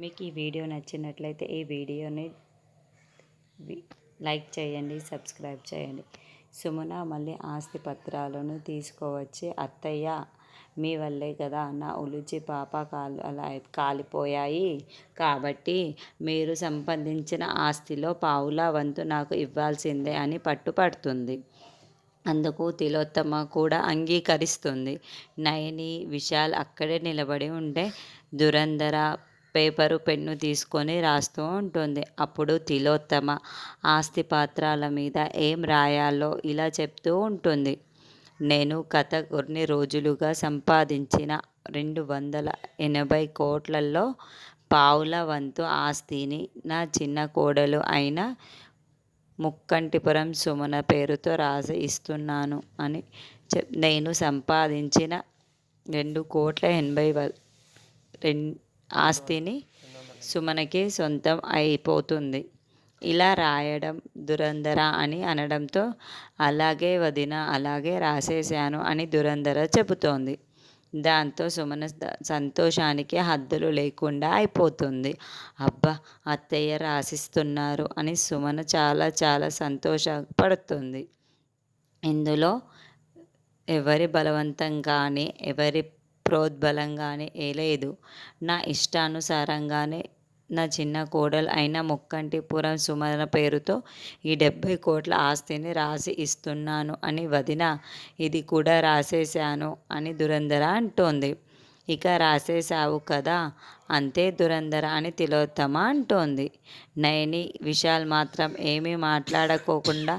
మీకు ఈ వీడియో నచ్చినట్లయితే ఈ వీడియోని లైక్ చేయండి, సబ్స్క్రైబ్ చేయండి. సుమన మళ్ళీ ఆస్తి పత్రాలను తీసుకువచ్చి, అత్తయ్య మీ వల్లే కదా నా ఉలుచి పాప అలా కాలిపోయాయి, కాబట్టి మీరు సంపాదించిన ఆస్తిలో పావులా వంతు నాకు ఇవ్వాల్సిందే అని పట్టుపడుతుంది. అందుకు తిలోత్తమ కూడా అంగీకరిస్తుంది. నయని, విశాల్ అక్కడే నిలబడి ఉంటే దురంధర పేపరు పెన్ను తీసుకొని రాస్తూ ఉంటుంది. అప్పుడు తిలోత్తమ ఆస్తి పాత్రాల మీద ఏం రాయాలో ఇలా చెప్తూ ఉంటుంది. నేను గత కొన్ని రోజులుగా సంపాదించిన 280 కోట్లలో పావుల వంతు ఆస్తిని నా చిన్న కోడలు అయిన ముక్కంటిపురం సుమన పేరుతో రాసి ఇస్తున్నాను అని నేను సంపాదించిన 2,80,00,000 ఆస్తిని సుమనకి సొంతం అయిపోతుంది. ఇలా రాయడం దురంధర అని అనడంతో, అలాగే వదిన, అలాగే రాసేశాను అని దురంధర చెబుతోంది. దాంతో సుమన సంతోషానికి హద్దులు లేకుండా అయిపోతుంది. అబ్బా, అత్తయ్య రాసిస్తున్నారు అని సుమన చాలా చాలా సంతోషపడుతుంది. ఇందులో ఎవరి బలవంతం కానీ ఎవరి ప్రోద్బలం కానీ లేదు. నా ఇష్టానుసారంగానే నా చిన్న కోడలు అయిన ముక్కంటిపురం సుమన పేరుతో ఈ 70 కోట్ల ఆస్తిని రాసి ఇస్తున్నాను అని వదిన, ఇది కూడా రాసేశాను అని దురంధర అంటోంది. ఇక రాసేశావు కదా, అంతే దురంధర అని తిలోత్తమ అంటోంది. నయని, విశాల్ మాత్రం ఏమీ మాట్లాడుకోకుండా